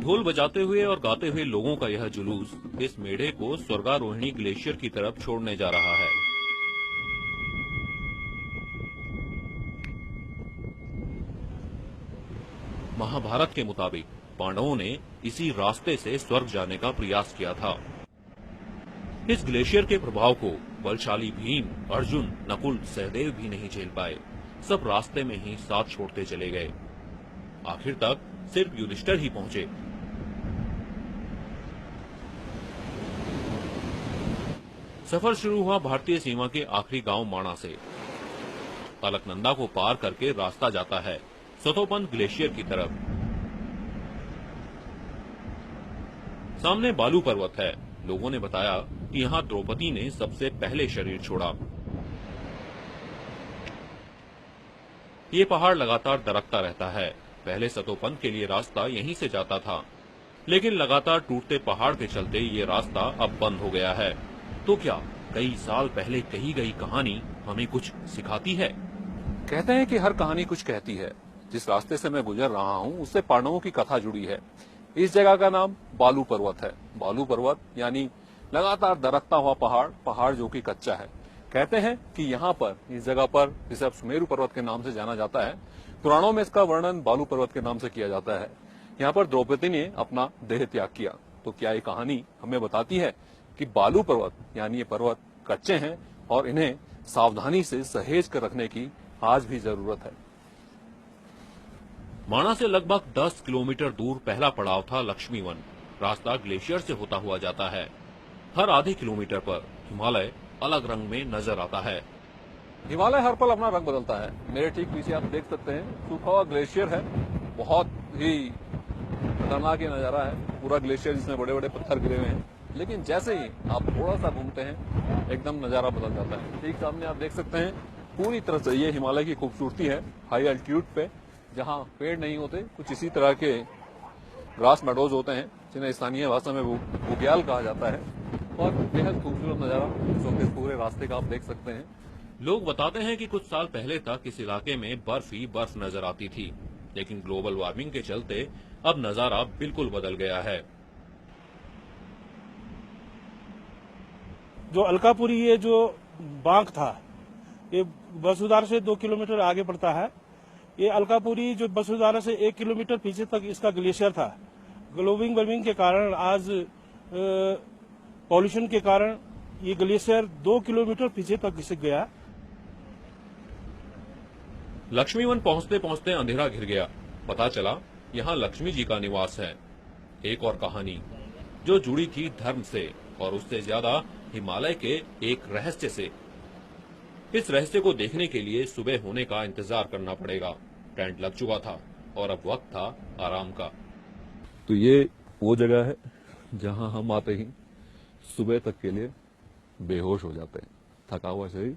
ढोल बजाते हुए और गाते हुए लोगों का यह जुलूस इस मेढे को स्वर्गारोहिणी ग्लेशियर की तरफ छोड़ने जा रहा है। महाभारत के मुताबिक पांडवों ने इसी रास्ते से स्वर्ग जाने का प्रयास किया था। इस ग्लेशियर के प्रभाव को बलशाली भीम, अर्जुन, नकुल, सहदेव भी नहीं झेल पाए। सब रास्ते में ही साथ छोड़ते चले गए। आखिर तक सिर्फ युधिष्ठिर ही पहुंचे। सफर शुरू हुआ भारतीय सीमा के आखिरी गांव माणा से। अलकनंदा को पार करके रास्ता जाता है सतोपंथ ग्लेशियर की तरफ। सामने बालू पर्वत है। लोगों ने बताया कि यहाँ द्रौपदी ने सबसे पहले शरीर छोड़ा। ये पहाड़ लगातार दरकता रहता है। पहले सतोपंथ के लिए रास्ता यहीं से जाता था, लेकिन लगातार टूटते पहाड़ के चलते ये रास्ता अब बंद हो गया है। तो क्या कई साल पहले कही गई कहानी हमें कुछ सिखाती है? कहते हैं कि हर कहानी कुछ कहती है। जिस रास्ते से मैं गुजर रहा हूँ उससे पांडवों की कथा जुड़ी है। इस जगह का नाम बालू पर्वत है। बालू पर्वत यानी लगातार दरकता हुआ पहाड़ जो कि कच्चा है। कहते हैं कि यहाँ पर इस जगह पर जिसे अब सुमेरु पर्वत के नाम से जाना जाता है, पुराणों में इसका वर्णन बालू पर्वत के नाम से किया जाता है। यहाँ पर द्रौपदी ने अपना देह त्याग किया। तो क्या ये कहानी हमें बताती है कि बालू पर्वत यानी ये पर्वत कच्चे हैं और इन्हें सावधानी से सहेज कर रखने की आज भी जरूरत है। माणा से लगभग 10 किलोमीटर दूर पहला पड़ाव था लक्ष्मी वन। रास्ता ग्लेशियर से होता हुआ जाता है। हर आधे किलोमीटर पर हिमालय अलग रंग में नजर आता है। हिमालय हर पल अपना रंग बदलता है। मेरे ठीक पीछे आप देख सकते हैं सूखा हुआ ग्लेशियर है। बहुत ही खतरनाक ये नजारा है। पूरा ग्लेशियर जिसमें बड़े बड़े पत्थर गिरे हुए हैं, लेकिन जैसे ही आप थोड़ा सा घूमते हैं एकदम नजारा बदल जाता है। ठीक सामने आप देख सकते हैं पूरी तरह से ये हिमालय की खूबसूरती है। हाई एल्टीट्यूड पे जहाँ पेड़ नहीं होते, कुछ इसी तरह के ग्रास मेडोज होते हैं जिन्हें स्थानीय भाषा में बुग्याल कहा जाता है। और बेहद खूबसूरत नजारा इस वक्त इस पूरे रास्ते का आप देख सकते हैं। लोग बताते हैं कि कुछ साल पहले तक इस इलाके में बर्फ ही बर्फ नजर आती थी, लेकिन ग्लोबल वार्मिंग के चलते अब नजारा बिल्कुल बदल गया है। जो अलकापुरी ये जो बांक था, ये बसुधारा से 2 किलोमीटर आगे पड़ता है। ये अलकापुरी जो बसुधारा से 1 किलोमीटर पीछे तक इसका ग्लेशियर था। ग्लोबल वार्मिंग के कारण आज पॉल्यूशन के कारण ये ग्लेशियर 2 किलोमीटर पीछे तक खिसक गया। लक्ष्मी वन पहुंचते पहुंचते अंधेरा घिर गया। पता चला यहाँ लक्ष्मी जी का निवास है। एक और कहानी जो जुड़ी थी धर्म से और उससे ज्यादा हिमालय के एक रहस्य से। इस रहस्य को देखने के लिए सुबह होने का इंतजार करना पड़ेगा। टेंट लग चुका था और अब वक्त था आराम का। तो ये वो जगह है जहां हम आते ही सुबह तक के लिए बेहोश हो जाते हैं। थका हुआ शरीर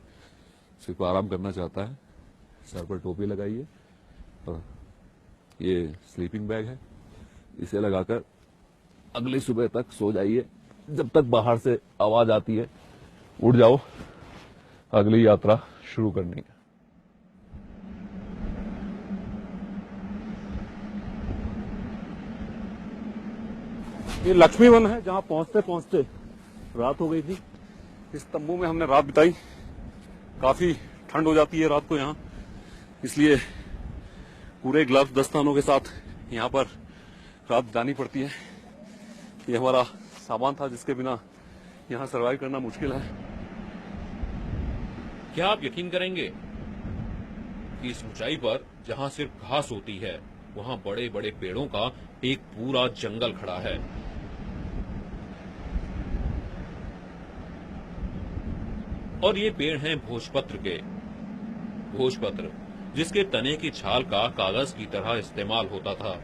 सिर्फ आराम करना चाहता है। सर पर टोपी लगाइए और ये स्लीपिंग बैग है, इसे लगाकर अगली सुबह तक सो जाइए। जब तक बाहर से आवाज आती है उठ जाओ, अगली यात्रा शुरू करनी है। ये लक्ष्मी वन है जहां पहुंचते पहुंचते रात हो गई थी। इस तंबू में हमने रात बिताई। काफी ठंड हो जाती है रात को यहाँ, इसलिए पूरे ग्लव्स दस्तानों के साथ यहाँ पर रात बितानी पड़ती है। ये हमारा सामान था जिसके बिना यहाँ सर्वाइव करना मुश्किल है। क्या आप यकीन करेंगे कि इस ऊंचाई पर जहां सिर्फ घास होती है, वहां बड़े बड़े पेड़ों का एक पूरा जंगल खड़ा है। और ये पेड़ हैं भोजपत्र के। भोजपत्र जिसके तने की छाल का कागज की तरह इस्तेमाल होता था।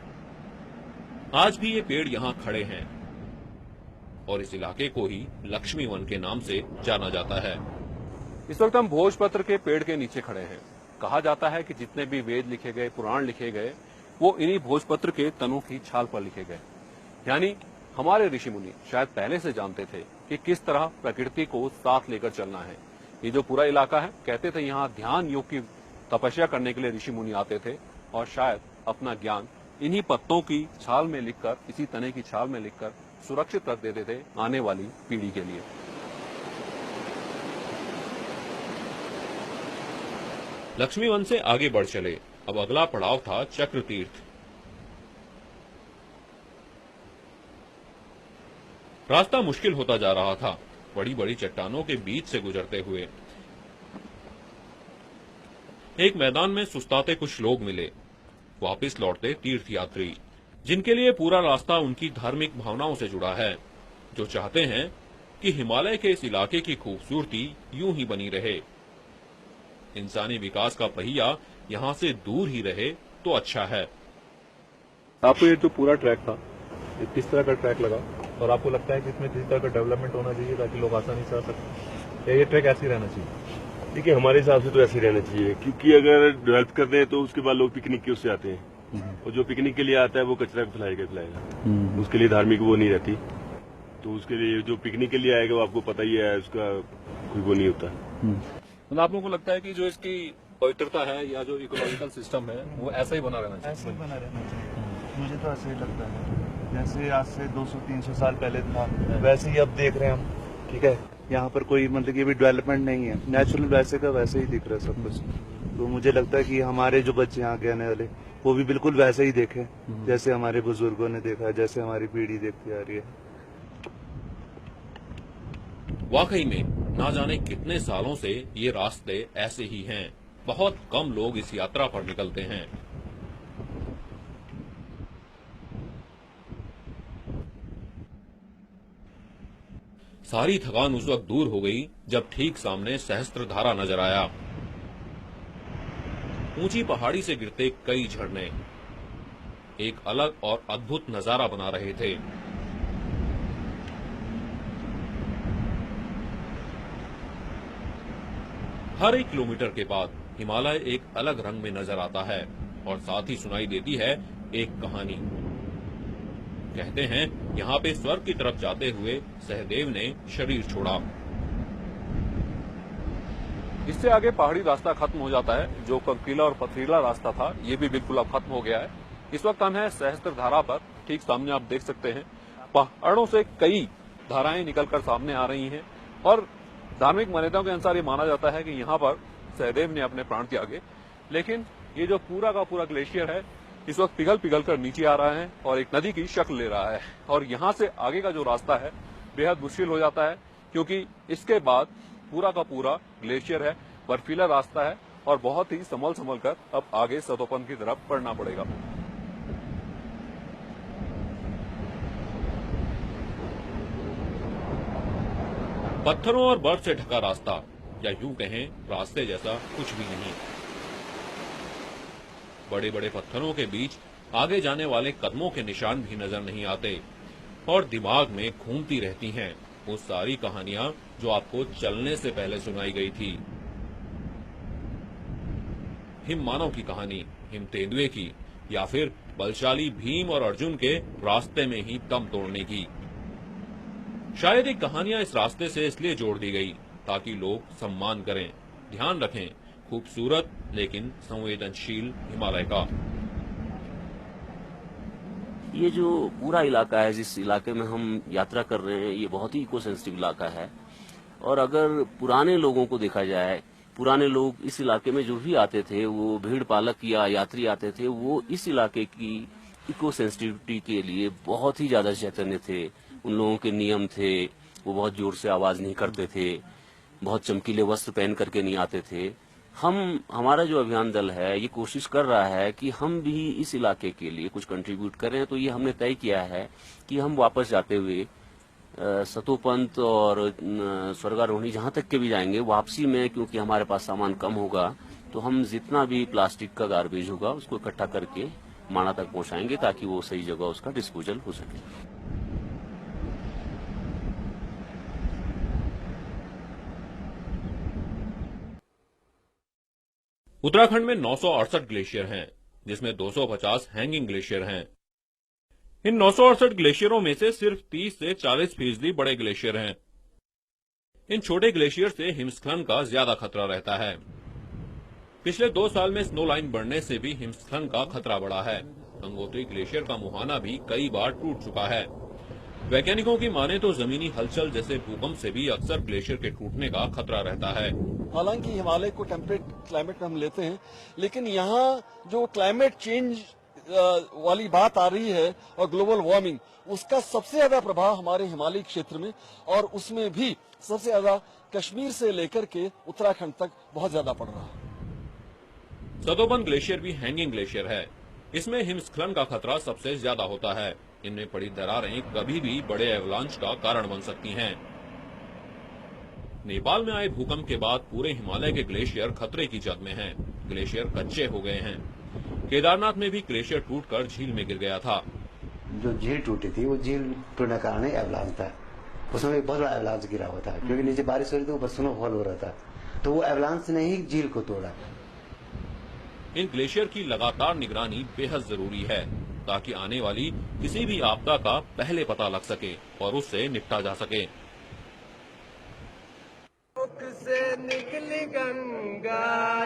आज भी ये पेड़ यहाँ खड़े हैं और इस इलाके को ही लक्ष्मी वन के नाम से जाना जाता है। इस वक्त हम भोजपत्र के पेड़ के नीचे खड़े हैं। कहा जाता है कि जितने भी वेद लिखे गए, पुराण लिखे गए, वो इन्हीं भोजपत्र के तनों की छाल पर लिखे गए। यानी हमारे ऋषि मुनि शायद पहले से जानते थे कि किस तरह प्रकृति को साथ लेकर चलना है। ये जो पूरा इलाका है, कहते थे यहाँ ध्यान योग की तपस्या करने के लिए ऋषि मुनि आते थे और शायद अपना ज्ञान इन्हीं पत्तों की छाल में लिखकर, इसी तने की छाल में लिखकर सुरक्षित रख देते थे आने वाली पीढ़ी के लिए। लक्ष्मी वन से आगे बढ़ चले। अब अगला पड़ाव था चक्र तीर्थ। रास्ता मुश्किल होता जा रहा था, बड़ी बड़ी चट्टानों के बीच से गुजरते हुए। एक मैदान में सुस्ताते कुछ लोग मिले, वापस लौटते तीर्थ यात्री, जिनके लिए पूरा रास्ता उनकी धार्मिक भावनाओं से जुड़ा है, जो चाहते हैं कि हिमालय के इस इलाके की खूबसूरती यूं ही बनी रहे। इंसानी विकास का पहिया यहाँ से दूर ही रहे तो अच्छा है। आपको ये जो पूरा ट्रैक था, ये किस तरह का ट्रैक लगा और आपको लगता है कि इसमें किस तरह का डेवलपमेंट होना चाहिए ताकि लोग आसानी से आ सकें, या ये ट्रैक ऐसे ही रहना चाहिए? देखिए, हमारे हिसाब से तो ऐसे ही रहना चाहिए, क्योंकि अगर डेवलप करते हैं तो उसके बाद लोग पिकनिक के उससे आते हैं, और जो पिकनिक के लिए आता है वो कचरा फैलाएगा, उसके लिए धार्मिक वो नहीं रहती। तो उसके लिए जो पिकनिक के लिए आएगा वो आपको पता ही है, उसका कोई वो नहीं होता। मतलब आप लोगों को लगता है कि जो इसकी पवित्रता है या जो इकोलॉजिकल सिस्टम है वो ऐसा ही बना रहना चाहिए? ऐसे ही बना रहना चाहिए, मुझे तो ऐसे ही लगता है। जैसे आज से 200-300 साल पहले था, वैसे ही अब देख रहे हैं हम। ठीक है, यहाँ पर कोई मतलब ये भी डेवलपमेंट नहीं है, नेचुरल वैसे का वैसे ही दिख रहा है सब कुछ। तो मुझे लगता है कि हमारे जो बच्चे यहाँ के आने वाले वो भी बिल्कुल वैसे ही देखें जैसे हमारे बुजुर्गों ने देखा, जैसे हमारी पीढ़ी देखती आ रही है। वाकई में ना जाने कितने सालों से ये रास्ते ऐसे ही हैं। बहुत कम लोग इस यात्रा पर निकलते हैं। सारी थकान उस वक्त दूर हो गई जब ठीक सामने सहस्त्रधारा नजर आया। ऊंची पहाड़ी से गिरते कई झरने एक अलग और अद्भुत नजारा बना रहे थे। हर 1 किलोमीटर के बाद हिमालय एक अलग रंग में नजर आता है और साथ ही सुनाई देती है एक कहानी। कहते हैं यहाँ पे स्वर्ग की तरफ जाते हुए सहदेव ने शरीर छोड़ा। इससे आगे पहाड़ी रास्ता खत्म हो जाता है। जो कंकीला और पथरीला रास्ता था ये भी बिल्कुल अब खत्म हो गया है। इस वक्त हम हैं सहस्त्रधारा पर। ठीक सामने आप देख सकते हैं पहाड़ों से कई धाराएं निकलकर सामने आ रही हैं और धार्मिक मान्यताओं के अनुसार ये माना जाता है कि यहाँ पर सहदेव ने अपने प्राण त्यागे। लेकिन ये जो पूरा का पूरा ग्लेशियर है इस वक्त पिघल कर नीचे आ रहा है और एक नदी की शक्ल ले रहा है और यहाँ से आगे का जो रास्ता है बेहद मुश्किल हो जाता है, क्योंकि इसके बाद पूरा का पूरा ग्लेशियर है, बर्फीला रास्ता है और बहुत ही संभल कर अब आगे सतोपन की तरफ बढ़ना पड़ेगा। पत्थरों और बर्फ से ढका रास्ता, या यूं कहें रास्ते जैसा कुछ भी नहीं। बड़े बड़े पत्थरों के बीच आगे जाने वाले कदमों के निशान भी नजर नहीं आते और दिमाग में घूमती रहती हैं वो सारी कहानियां जो आपको चलने से पहले सुनाई गई थी। हिम मानव की कहानी, हिम तेंदुए की, या फिर बलशाली भीम और अर्जुन के रास्ते में ही दम तोड़ने की। शायद ये कहानियां इस रास्ते से इसलिए जोड़ दी गई ताकि लोग सम्मान करें, ध्यान रखें खूबसूरत लेकिन संवेदनशील हिमालय का। ये जो पूरा इलाका है, जिस इलाके में हम यात्रा कर रहे हैं, ये बहुत ही इको सेंसिटिव इलाका है। और अगर पुराने लोगों को देखा जाए, पुराने लोग इस इलाके में जो भी आते थे, वो भीड़ पालक या यात्री आते थे, वो इस इलाके की इको सेंसिटिविटी के लिए बहुत ही ज्यादा चैतन्य थे। उन लोगों के नियम थे, वो बहुत जोर से आवाज नहीं करते थे, बहुत चमकीले वस्त्र पहन करके नहीं आते थे। हमारा जो अभियान दल है ये कोशिश कर रहा है कि हम भी इस इलाके के लिए कुछ कंट्रीब्यूट करें। तो ये हमने तय किया है कि हम वापस जाते हुए सतोपंत और स्वर्गारोहिणी जहां तक के भी जाएंगे, वापसी में क्योंकि हमारे पास सामान कम होगा तो हम जितना भी प्लास्टिक का गार्बेज होगा उसको इकट्ठा करके माणा तक पहुंचाएंगे ताकि वो सही जगह उसका डिस्पोजल हो सके। उत्तराखंड में 968 ग्लेशियर हैं, जिसमें 250 हैंगिंग ग्लेशियर हैं। इन 968 ग्लेशियरों में से सिर्फ 30 से 40% बड़े ग्लेशियर हैं। इन छोटे ग्लेशियर से हिमस्खलन का ज्यादा खतरा रहता है। पिछले 2 साल में स्नो लाइन बढ़ने से भी हिमस्खलन का खतरा बढ़ा है। गंगोत्री ग्लेशियर का मुहाना भी कई बार टूट चुका है। वैज्ञानिकों की माने तो जमीनी हलचल जैसे भूकंप से भी अक्सर ग्लेशियर के टूटने का खतरा रहता है। हालांकि हिमालय को टेम्परेट क्लाइमेट में हम लेते हैं, लेकिन यहाँ जो क्लाइमेट चेंज वाली बात आ रही है और ग्लोबल वार्मिंग, उसका सबसे ज्यादा प्रभाव हमारे हिमालयी क्षेत्र में, और उसमें भी सबसे ज्यादा कश्मीर से लेकर के उत्तराखंड तक बहुत ज्यादा पड़ रहा है। सतोपन ग्लेशियर भी हैंगिंग ग्लेशियर है। इसमें हिमस्खलन का खतरा सबसे ज्यादा होता है। इनमें पड़ी दरारें कभी भी बड़े एवलांच का कारण बन सकती हैं। नेपाल में आए भूकंप के बाद पूरे हिमालय के ग्लेशियर खतरे की जद में हैं। ग्लेशियर कच्चे हो गए हैं। केदारनाथ में भी ग्लेशियर टूटकर झील में गिर गया था। जो झील टूटी थी वो झील टूटने का कारण एवलांच था। उसमें एक बहुत बड़ा एवलांच गिरा हुआ था, क्योंकि नीचे बारिश हो रही थी, ऊपर स्नोफॉल हो रहा था, तो वो एवलांच ने ही झील को तोड़ा। इन ग्लेशियर की लगातार निगरानी बेहद जरूरी है, ताकि आने वाली किसी भी आपदा का पहले पता लग सके और उससे निपटा जा सके। से निकली गंगा,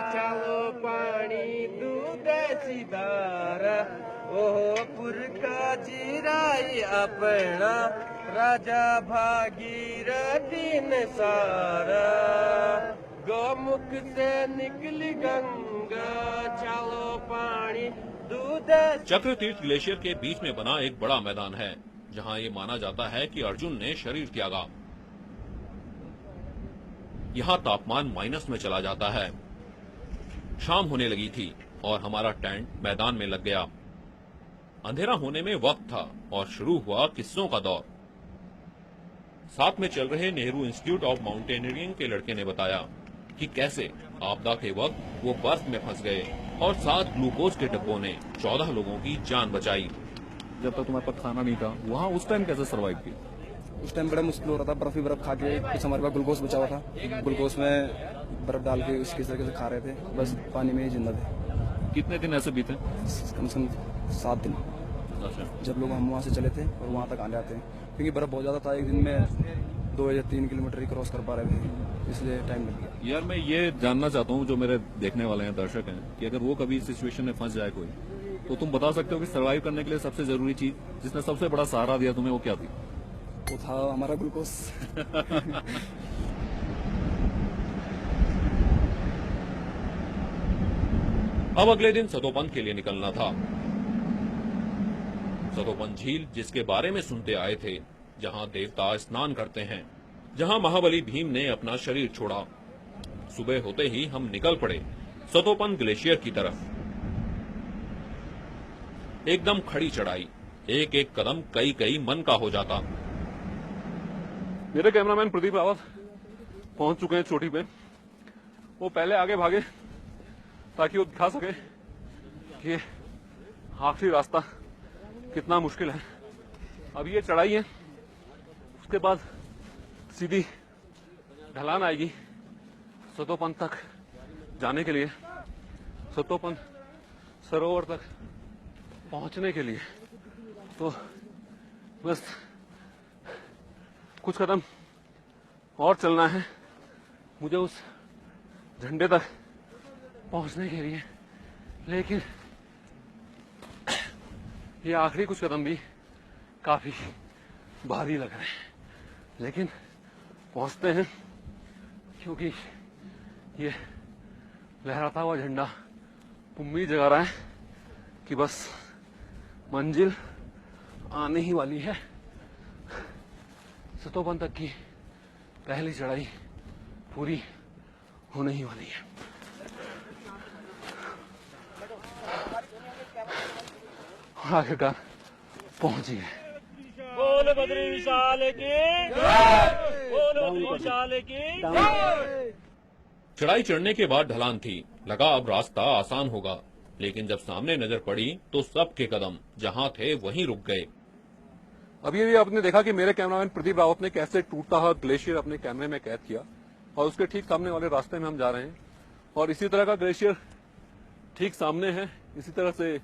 चलो पानी दूध सीधार, ओह पुर का जीराई अपना, राजा भागीरथी ने सारा, गौमुख से निकली गंगा, चलो पानी दूध। चक्र तीर्थ ग्लेशियर के बीच में बना एक बड़ा मैदान है, जहां ये माना जाता है कि अर्जुन ने शरीर त्यागा। यहाँ तापमान माइनस में चला जाता है। शाम होने लगी थी और हमारा टेंट मैदान में लग गया। अंधेरा होने में वक्त था और शुरू हुआ किस्सों का दौर। साथ में चल रहे नेहरू इंस्टीट्यूट ऑफ माउंटेनियरिंग के लड़के ने बताया कि कैसे आपदा के वक्त वो बर्फ में फंस गए और 7 ग्लूकोज के डिब्बों ने 14 लोगों की जान बचाई। जब तक तुम्हारे पास खाना नहीं था, वहाँ उस टाइम कैसे सर्वाइव की? उस टाइम बड़ा मुश्किल हो रहा था। बर्फ ही बर्फ खा के कुछ हमारे पास ग्लूकोज बचा हुआ था, ग्लूकोज में बर्फ डाल के उसकी तरीके से खा रहे थे, बस पानी में ही जिंदा थे। कितने दिन ऐसे बीते? कम से कम 7 दिन। अच्छा। जब लोग हम वहाँ से चले थे और वहाँ तक आने आते हैं, क्योंकि बर्फ बहुत ज्यादा था। एक दिन में 2 या 3 किलोमीटर ही क्रॉस कर पा रहे थे, इसलिए टाइम लग गया। यार मैं ये जानना चाहता हूँ, जो मेरे देखने वाले हैं, दर्शक हैं, कि अगर वो कभी इस सिचुएशन में फंस जाए कोई, तो तुम बता सकते हो कि सर्वाइव करने के लिए सबसे जरूरी चीज जिसने सबसे बड़ा सहारा दिया तुम्हें, वो क्या थी? वो था हमारा ग्लूकोज। अब अगले दिन सतोपन के लिए निकलना था। सतोपन झील, जिसके बारे में सुनते आए थे, जहां देवता स्नान करते हैं, जहां महाबली भीम ने अपना शरीर छोड़ा। सुबह होते ही हम निकल पड़े सतोपन ग्लेशियर की तरफ। एकदम खड़ी चढ़ाई, एक एक कदम कई कई मन का हो जाता। मेरे कैमरामैन प्रदीप रावत पहुंच चुके हैं चोटी पे। वो पहले आगे भागे ताकि वो दिखा सके कि आखिरी रास्ता कितना मुश्किल है। अब ये चढ़ाई है, उसके बाद सीधी ढलान आएगी सतोपन तक जाने के लिए, सतोपन सरोवर तक पहुंचने के लिए। तो बस कुछ कदम और चलना है मुझे उस झंडे तक पहुंचने के लिए, लेकिन ये आखिरी कुछ कदम भी काफी भारी लग रहे हैं। लेकिन पहुंचते हैं, क्योंकि ये लहराता हुआ झंडा उम्मीद जगा रहा है कि बस मंजिल आने ही वाली है। सतोपन तक की पहली चढ़ाई पूरी होने ही वाली है। आखिरकार पहुंच ही गए। बोल बद्री विशाल की जय, बोल बद्री विशाल की जय। चढ़ाई चढ़ने के बाद ढलान थी, लगा अब रास्ता आसान होगा, लेकिन जब सामने नजर पड़ी तो सबके कदम जहां थे वहीं रुक गए। अभी अभी आपने देखा कि मेरे कैमरामैन प्रदीप रावत ने कैसे टूटता हुआ ग्लेशियर अपने कैमरे में कैद किया, और उसके ठीक सामने वाले रास्ते में हम जा रहे हैं। और इसी तरह का ग्लेशियर ठीक सामने है, इसी तरह से।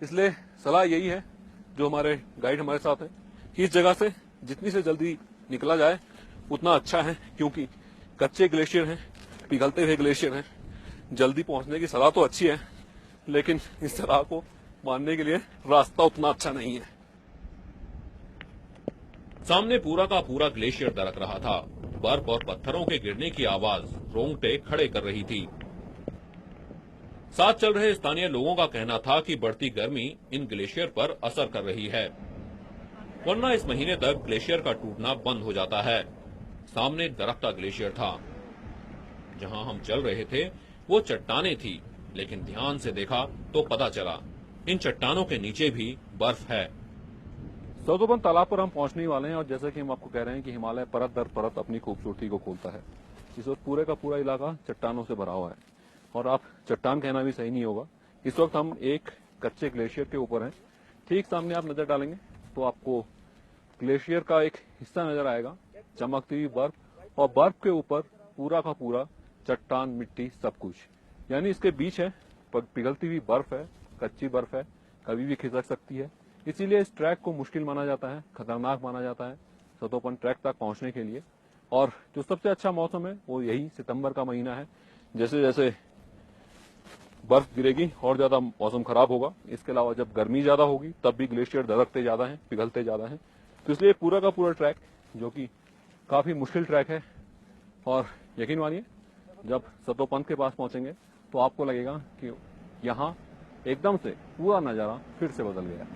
इसलिए सलाह यही है, जो हमारे गाइड हमारे साथ है, कि इस जगह से जितनी से जल्दी निकला जाए उतना अच्छा है, क्योंकि कच्चे ग्लेशियर हैं, पिघलते हुए ग्लेशियर हैं। जल्दी पहुंचने की सलाह तो अच्छी है, लेकिन इस सलाह को मानने के लिए रास्ता उतना अच्छा नहीं है। सामने पूरा का पूरा ग्लेशियर दरक रहा था। बर्फ और पत्थरों के गिरने की आवाज रोंगटे खड़े कर रही थी। साथ चल रहे स्थानीय लोगों का कहना था कि बढ़ती गर्मी इन ग्लेशियर पर असर कर रही है, वरना इस महीने तक ग्लेशियर का टूटना बंद हो जाता है। सामने दरकता ग्लेशियर था। जहां हम चल रहे थे वो चट्टानें थी, लेकिन ध्यान से देखा तो पता चला इन चट्टानों के नीचे भी बर्फ है। सतोपन तालाब पर हम पहुंचने वाले हैं और जैसा कि हम आपको कह रहे हैं कि हिमालय परत दर परत अपनी खूबसूरती को खोलता है। इस वक्त पूरे का पूरा इलाका चट्टानों से भरा हुआ है और आप चट्टान कहना भी सही नहीं होगा। इस वक्त हम एक कच्चे ग्लेशियर के ऊपर हैं। ठीक सामने आप नजर डालेंगे तो आपको ग्लेशियर का एक हिस्सा नजर आएगा, चमकती हुई बर्फ, और बर्फ के ऊपर पूरा का पूरा चट्टान, मिट्टी, सब कुछ। यानी इसके बीच है पिघलती हुई बर्फ है, कच्ची बर्फ है, कभी भी खिसक सकती है। इसीलिए इस ट्रैक को मुश्किल माना जाता है, खतरनाक माना जाता है सतोपन ट्रैक तक पहुंचने के लिए। और जो सबसे अच्छा मौसम है वो यही सितंबर का महीना है। जैसे जैसे बर्फ गिरेगी और ज्यादा मौसम खराब होगा। इसके अलावा जब गर्मी ज्यादा होगी तब भी ग्लेशियर दरकते ज्यादा हैं, पिघलते ज्यादा हैं। तो इसलिए पूरा का पूरा ट्रैक, जो कि काफी मुश्किल ट्रैक है, और यकीन मानिए जब सतोपंथ के पास पहुंचेंगे तो आपको लगेगा कि यहाँ एकदम से पूरा नजारा फिर से बदल गया।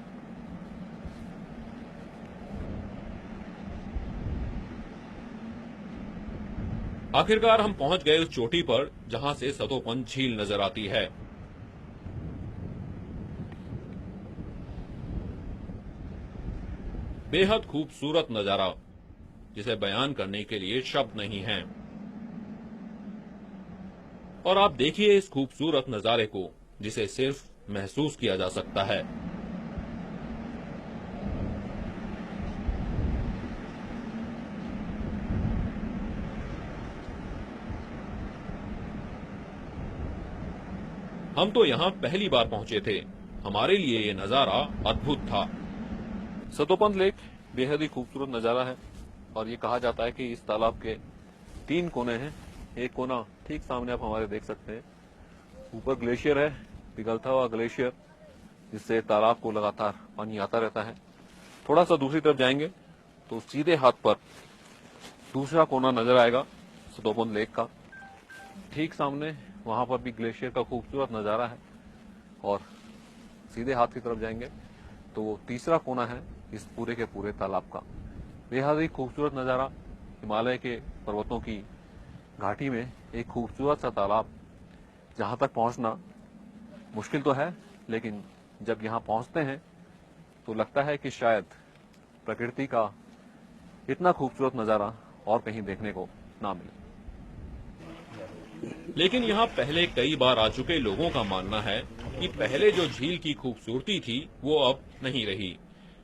आखिरकार हम पहुंच गए उस चोटी पर जहां से सतोपन झील नजर आती है। बेहद खूबसूरत नजारा जिसे बयान करने के लिए शब्द नहीं हैं। और आप देखिए इस खूबसूरत नजारे को जिसे सिर्फ महसूस किया जा सकता है। हम तो यहाँ पहली बार पहुंचे थे। हमारे लिए ये नजारा अद्भुत था। सतोपंथ लेक बेहद ही खूबसूरत नजारा है और ये कहा जाता है कि इस तालाब के 3 कोने हैं। एक कोना ठीक सामने आप हमारे देख सकते हैं, ऊपर ग्लेशियर है, पिघलता हुआ ग्लेशियर, जिससे तालाब को लगातार पानी आता रहता है। थोड़ा सा दूसरी तरफ जाएंगे तो सीधे हाथ पर दूसरा कोना नजर आएगा सतोपंथ लेक का। ठीक सामने वहां पर भी ग्लेशियर का खूबसूरत नजारा है, और सीधे हाथ की तरफ जाएंगे तो वो तीसरा कोना है इस पूरे के पूरे तालाब का। बेहद ही खूबसूरत नजारा, हिमालय के पर्वतों की घाटी में एक खूबसूरत सा तालाब, जहां तक पहुंचना मुश्किल तो है, लेकिन जब यहां पहुंचते हैं तो लगता है कि शायद प्रकृति का इतना खूबसूरत नजारा और कहीं देखने को ना मिले। लेकिन यहाँ पहले कई बार आ चुके लोगों का मानना है कि पहले जो झील की खूबसूरती थी वो अब नहीं रही।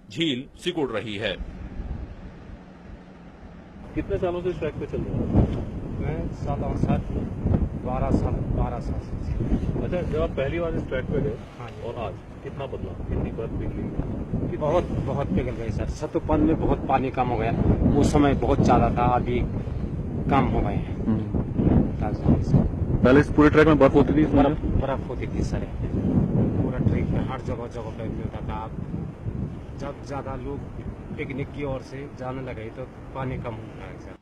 झील सिकुड़ रही है। कितने सालों से इस ट्रैक पे चल रहे हैं? मैं 12 साल। अच्छा, जब आप पहली बार इस ट्रैक पे गए हाँ जी। और आज कितना बदला? कितनी बर्फ पिघली? बहुत पिघल गई सर। सतोपंथ में बहुत पानी कम हो गया। उस समय बहुत ज्यादा था, अभी कम हो गए हैं। पहले इस पूरे ट्रैक में बर्फ होती थी? बर्फ होती थी सर, पूरा ट्रैक में हर जगह पे मिलता था। जब ज्यादा लोग पिकनिक की ओर से जाने लगे तो पानी कम होता है सर।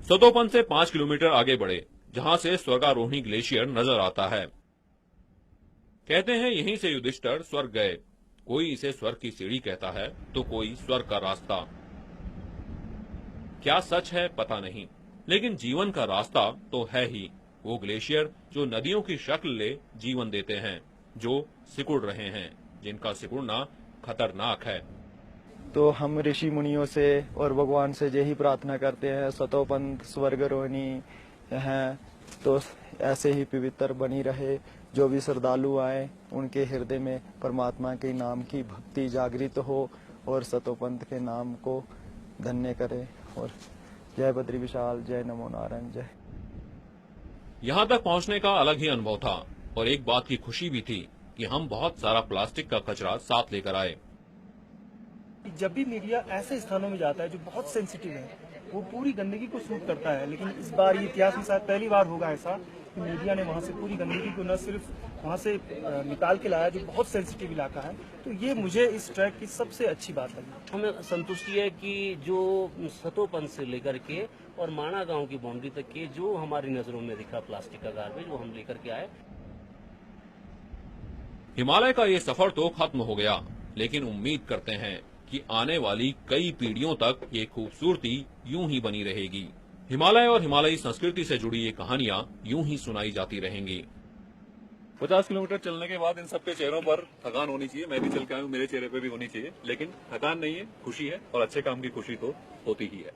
सतोपंथ से 5 किलोमीटर आगे बढ़े, जहां से स्वर्गारोहिणी ग्लेशियर नजर आता है। कहते हैं यहीं से युधिष्ठिर स्वर्ग गए। कोई इसे स्वर्ग की सीढ़ी कहता है तो कोई स्वर्ग का रास्ता। क्या सच है पता नहीं, लेकिन जीवन का रास्ता तो है ही। वो ग्लेशियर जो नदियों की शक्ल ले जीवन देते हैं, जो सिकुड़ रहे हैं, जिनका सिकुड़ना खतरनाक है। तो हम ऋषि मुनियों से और भगवान से यही प्रार्थना करते हैं, सतोपंथ स्वर्गारोहिणी हैं तो ऐसे ही पवित्र बनी रहे। जो भी श्रद्धालु आए उनके हृदय में परमात्मा के नाम की भक्ति जागृत हो और सतोपंथ के नाम को धन्य करे। और जय बद्री विशाल, जय नमो नारायण, जय। यहाँ तक पहुँचने का अलग ही अनुभव था, और एक बात की खुशी भी थी कि हम बहुत सारा प्लास्टिक का कचरा साथ लेकर आए। जब भी मीडिया ऐसे स्थानों में जाता है जो बहुत सेंसिटिव है, वो पूरी गंदगी को सूट करता है। लेकिन इस बार ये इतिहास में शायद पहली बार होगा ऐसा कि मीडिया ने वहाँ से पूरी गंदगी को न सिर्फ वहाँ से निकाल के लाया, जो बहुत सेंसिटिव इलाका है। तो ये मुझे इस ट्रैक की सबसे अच्छी बात लगी। हमें संतुष्टि है कि जो सतोपन से लेकर के और माणा गांव की बाउंड्री तक के जो हमारी नजरों में दिखा प्लास्टिक का गार्बेज, वो हम लेकर के आए। हिमालय का ये सफर तो खत्म हो गया, लेकिन उम्मीद करते हैं कि आने वाली कई पीढ़ियों तक ये खूबसूरती यूं ही बनी रहेगी। हिमालय और हिमालयी संस्कृति से जुड़ी ये कहानियां यूं ही सुनाई जाती रहेंगी। 50 किलोमीटर चलने के बाद इन सबके चेहरों पर थकान होनी चाहिए। मैं भी चल के आया हूँ, मेरे चेहरे पे भी होनी चाहिए, लेकिन थकान नहीं है, खुशी है, और अच्छे काम की खुशी तो होती ही है।